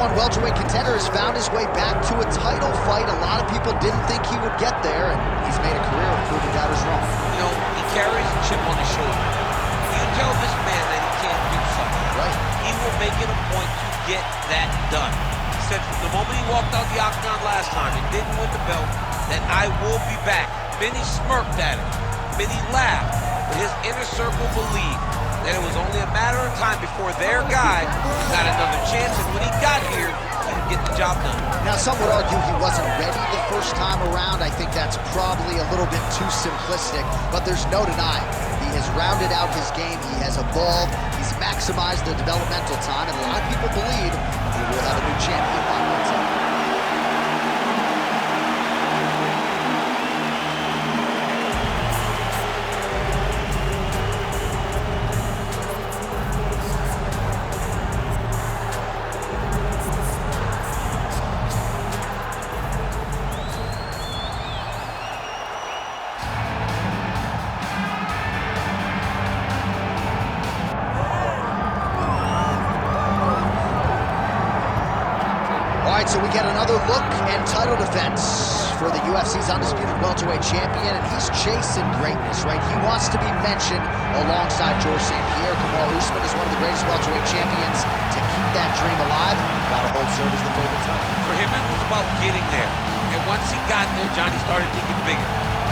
#1 welterweight contender has found his way back to a title fight. A lot of people didn't think he would get there, and he's made a career of proving doubters wrong. You know, he carries a chip on his shoulder. You tell this man that he can't do something. Right. He will make it a point to get that done. He said from the moment he walked out the octagon last time and didn't win the belt, that I will be back. Many smirked at him. Many laughed. But his inner circle believed that it was only a matter of time before their guy got another chance, and when he got here, he would get the job done. Now, some would argue he wasn't ready the first time around. I think that's probably a little bit too simplistic, but there's no denying. He has rounded out his game, he has evolved, he's maximized the developmental time, and a lot of people believe he will have a new champion by one time. So we get another look and title defense for the UFC's undisputed welterweight champion, and he's chasing greatness, right? He wants to be mentioned alongside George St. Pierre. Kamal Usman is one of the greatest welterweight champions. To keep that dream alive, gotta hold serve as the favorite title. For him, it was about getting there. And once he got there, Johnny started thinking bigger.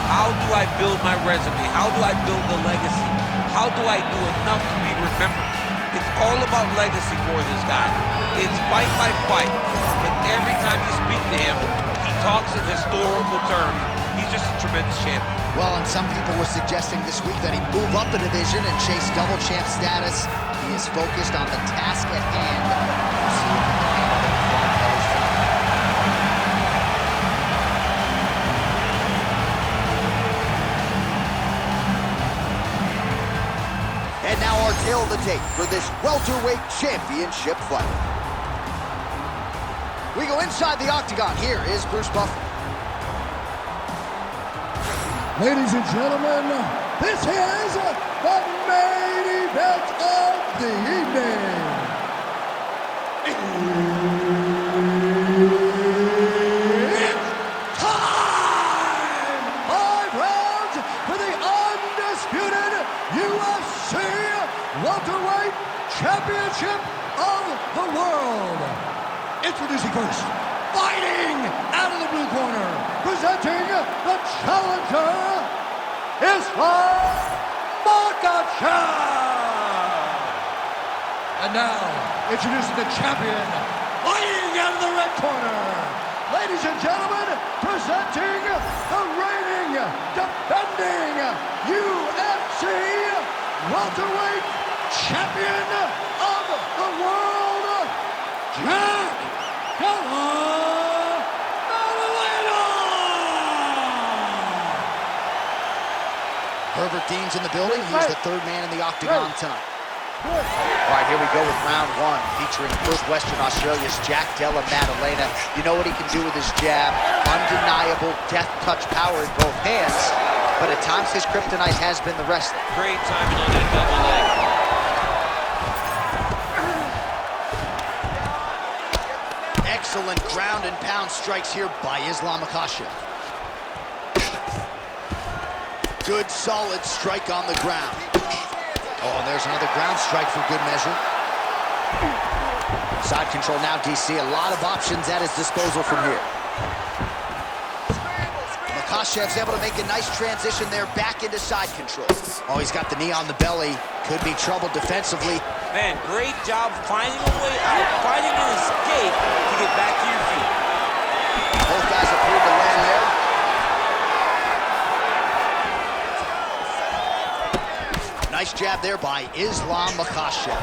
How do I build my resume? How do I build a legacy? How do I do enough to be remembered? It's all about legacy for this guy. It's fight by fight. But every time you speak to him, he talks in historical terms. He's just a tremendous champion. Well, and some people were suggesting this week that he move up the division and chase double champ status. He is focused on the task at hand. We'll see if he can handle it. And now our tail of the tape for this welterweight championship fight. We go inside the octagon. Here is Bruce Buffer. Ladies and gentlemen, this is the main event of the evening. It's time! 5 rounds for the undisputed UFC welterweight championship of the world. Introducing first, fighting out of the blue corner, presenting the challenger, Islam Makhachev. And now, introducing the champion, fighting out of the red corner. Ladies and gentlemen, presenting the reigning, defending UFC welterweight champion of the world, Jack Della Maddalena! Herbert Dean's in the building. He's the third man in the octagon tonight. All right, here we go with round 1, featuring first Western Australia's Jack Della Maddalena. You know what he can do with his jab. Undeniable death touch power in both hands, but at times his kryptonite has been the wrestling. Great timing on that double leg. Excellent ground and pound strikes here by Islam Makhachev. Good solid strike on the ground. Oh, and there's another ground strike for good measure. Side control now, DC. A lot of options at his disposal from here. Makhachev's able to make a nice transition there back into side control. Oh, he's got the knee on the belly. Could be trouble defensively. Man, great job finding a way out, finding an escape to get back to your feet. Both guys appeared to land there. Nice jab there by Islam Makhachev.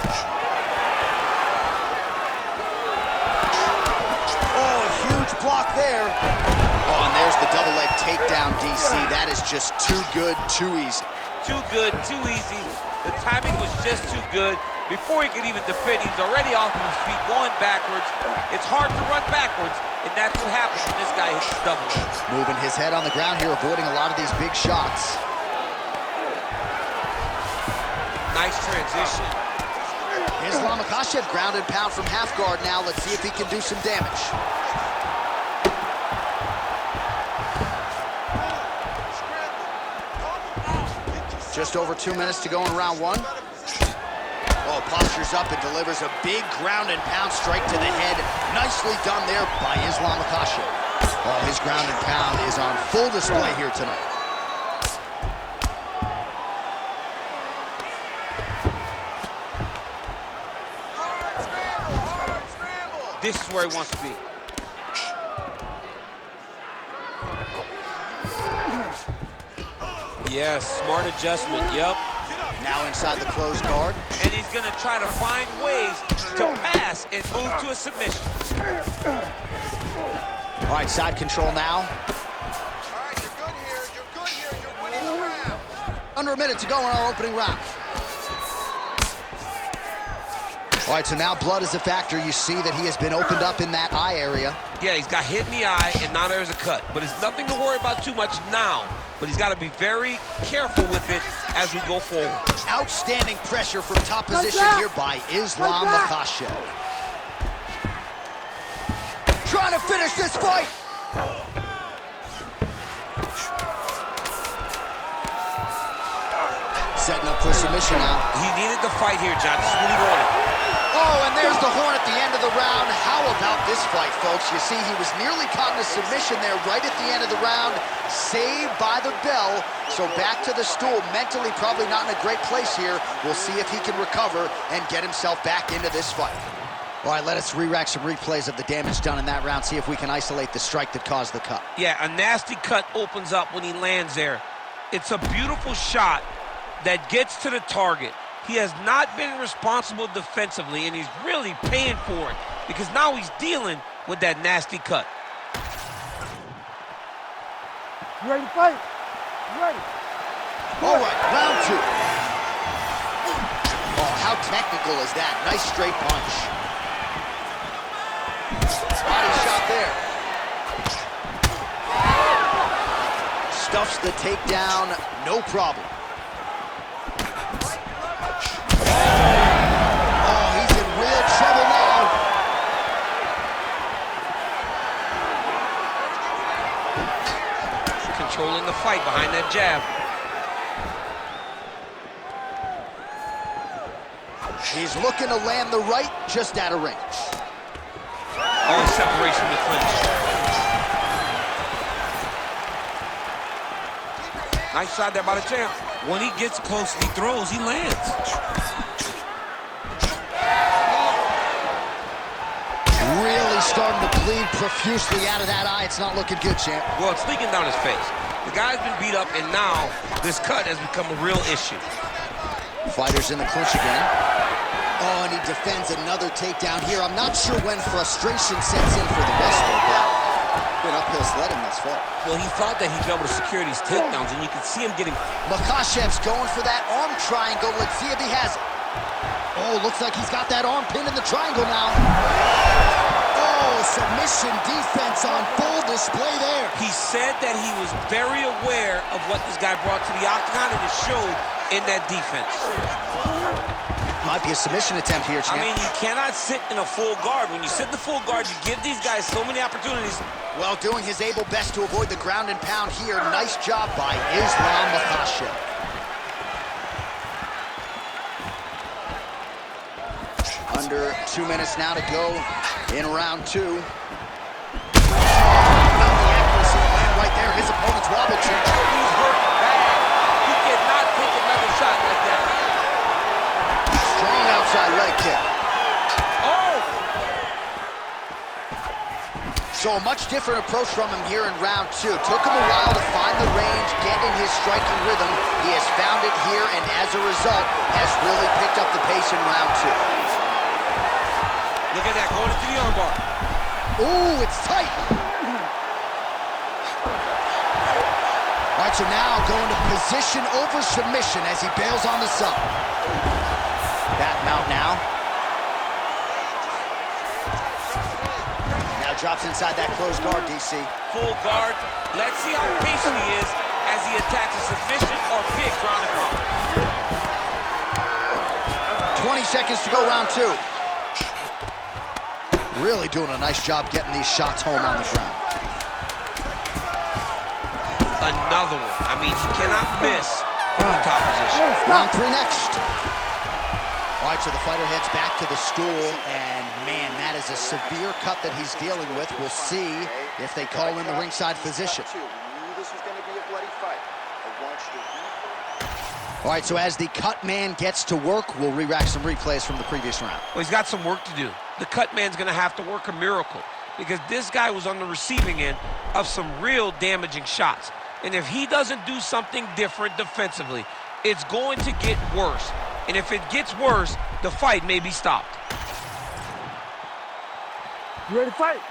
Oh, a huge block there. Oh, and there's the double leg takedown, DC. That is just too good, too easy. Too good, too easy. The timing was just too good. Before he could even defend, he's already off of his feet, going backwards. It's hard to run backwards, and that's what happens when this guy hits his double leg. Moving his head on the ground here, avoiding a lot of these big shots. Nice transition. Islam Makhachev ground and pound from half guard now. Let's see if he can do some damage. Just over 2 minutes to go in round one. Oh, postures up and delivers a big ground and pound strike to the head. Nicely done there by Islam Makhachev. Oh, his ground and pound is on full display here tonight. This is where he wants to be. Yes, smart adjustment, yep. Now inside the closed guard. And he's gonna try to find ways to pass and move to a submission. All right, side control now. All right, you're good here. You're good here. You're winning the round. Under a minute to go in our opening round. All right, so now blood is a factor. You see that he has been opened up in that eye area. Yeah, he's got hit in the eye, and now there's a cut. But it's nothing to worry about too much now. But he's got to be very careful with it as we go forward. Outstanding pressure from top position here by Islam Makhachev. Trying to finish this fight. Setting up for submission now. He needed the fight here, John. This is what he wanted. Oh, and there's the horn at the end of the round. How about this fight, folks? You see, he was nearly caught in a submission there right at the end of the round. Saved by the bell. So back to the stool. Mentally probably not in a great place here. We'll see if he can recover and get himself back into this fight. All right, let us re-rack some replays of the damage done in that round. See if we can isolate the strike that caused the cut. Yeah, a nasty cut opens up when he lands there. It's a beautiful shot that gets to the target. He has not been responsible defensively, and he's really paying for it because now he's dealing with that nasty cut. You ready to fight? You ready? All right, round two. Oh, how technical is that? Nice straight punch. Body shot there. Stuffs the takedown, no problem. Oh, he's in real trouble now. Controlling the fight behind that jab. He's looking to land the right, just out of range. Oh, separation in the clinch. Nice shot there by the champ. When he gets close and he throws, he lands. Really starting to bleed profusely out of that eye. It's not looking good, champ. Well, it's leaking down his face. The guy's been beat up, and now this cut has become a real issue. Fighter's in the clinch again. Oh, and he defends another takedown here. I'm not sure when frustration sets in for the wrestler, but been uphill sledding thus far. Well, he thought that he'd be able to secure these takedowns, and you can see him getting... Makhachev's going for that arm triangle. Let's see if he has it. Oh, looks like he's got that arm pinned in the triangle now. Oh, submission defense on full display there. He said that he was very aware of what this guy brought to the octagon, and it showed in that defense. Might be a submission attempt here, champ. I mean, you cannot sit in a full guard. When you sit in the full guard, you give these guys so many opportunities. Well, doing his able best to avoid the ground and pound here. Nice job by Islam Makhachev. Under 2 minutes now to go in round two. Not the accuracy to land right there. His opponent's wobble, champ. He's hurt bad. He cannot take another shot like that. Strong outside leg kick. Oh! So a much different approach from him here in round two. Took him a while to find the range, get in his striking rhythm. He has found it here, and as a result, has really picked up the pace in round two. Look at that, going into the armbar. Ooh, it's tight. All right, so now going to position over submission as he bails on the sub. Back mount now. Now drops inside that closed guard, DC. Full guard. Let's see how patient he is as he attacks a submission or big ground and pound. 20 seconds to go, round 2. Really doing a nice job getting these shots home on the ground. Another one. I mean, he cannot miss from the top position. Round 3 next. All right, so the fighter heads back to the stool, and man, that is a severe cut that he's dealing with. We'll see if they call in the ringside physician. We knew this was going to be a bloody fight. I want you to... All right, so as the cut man gets to work, we'll re-rack some replays from the previous round. Well, he's got some work to do. The cut man's going to have to work a miracle because this guy was on the receiving end of some real damaging shots. And if he doesn't do something different defensively, it's going to get worse. And if it gets worse, the fight may be stopped. You ready to fight?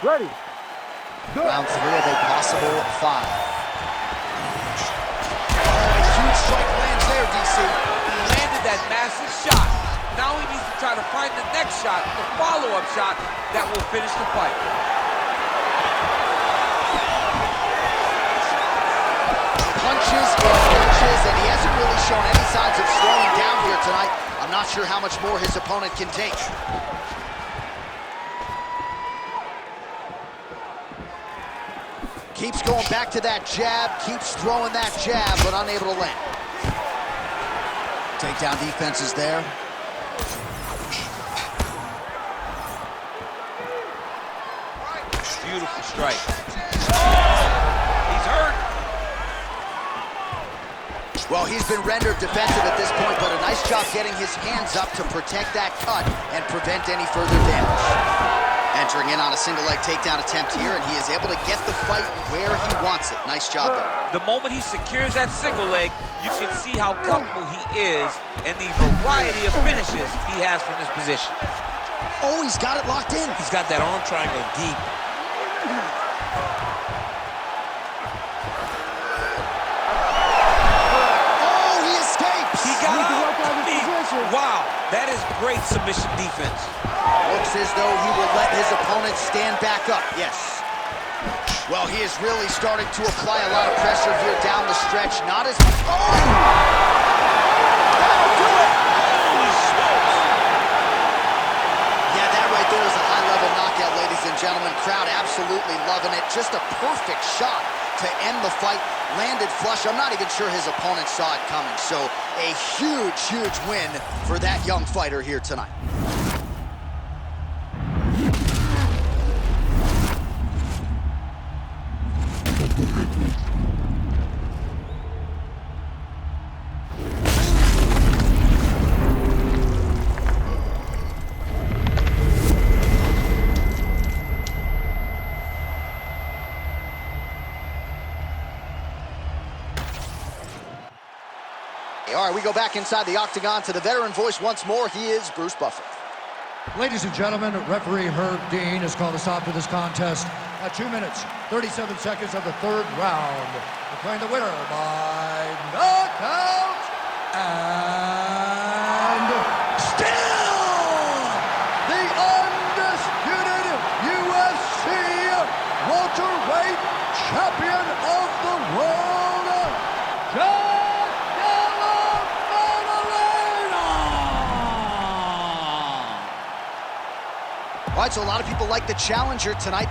Ready. Good. Round 3 of a possible 5. A huge strike lands there, DC. He landed that massive shot. Now he needs to try to find the next shot, the follow-up shot that will finish the fight. Punches and punches, and he hasn't really shown any signs of slowing down here tonight. I'm not sure how much more his opponent can take. Keeps going back to that jab, keeps throwing that jab, but unable to land. Takedown defense is there. Beautiful strike. He's hurt. Well, he's been rendered defensive at this point, but a nice job getting his hands up to protect that cut and prevent any further damage. Entering in on a single leg takedown attempt here, and he is able to get the fight where he wants it. Nice job there. The moment he secures that single leg, you can see how comfortable he is and the variety of finishes he has from this position. Oh, he's got it locked in. He's got that arm triangle deep. Oh, he escapes. He got Need to out. work on his position. Wow, that is great submission defense. Looks as though he will let his opponent stand back up. Yes. Well, he is really starting to apply a lot of pressure here down the stretch. Not as... Oh! That'll do it! Holy smokes. Yeah, that right there is a high-level knockout, ladies and gentlemen. Crowd absolutely loving it. Just a perfect shot to end the fight. Landed flush. I'm not even sure his opponent saw it coming. So a huge, huge win for that young fighter here tonight. All right, we go back inside the octagon to the veteran voice once more. He is Bruce Buffer. Ladies and gentlemen, referee Herb Dean has called a stop to this contest at 2 minutes, 37 seconds of the 3rd round, declaring the winner by knockout and still the undisputed UFC welterweight champion of the world, Jack Della Maddalena! All right, so a lot of people like the challenger tonight.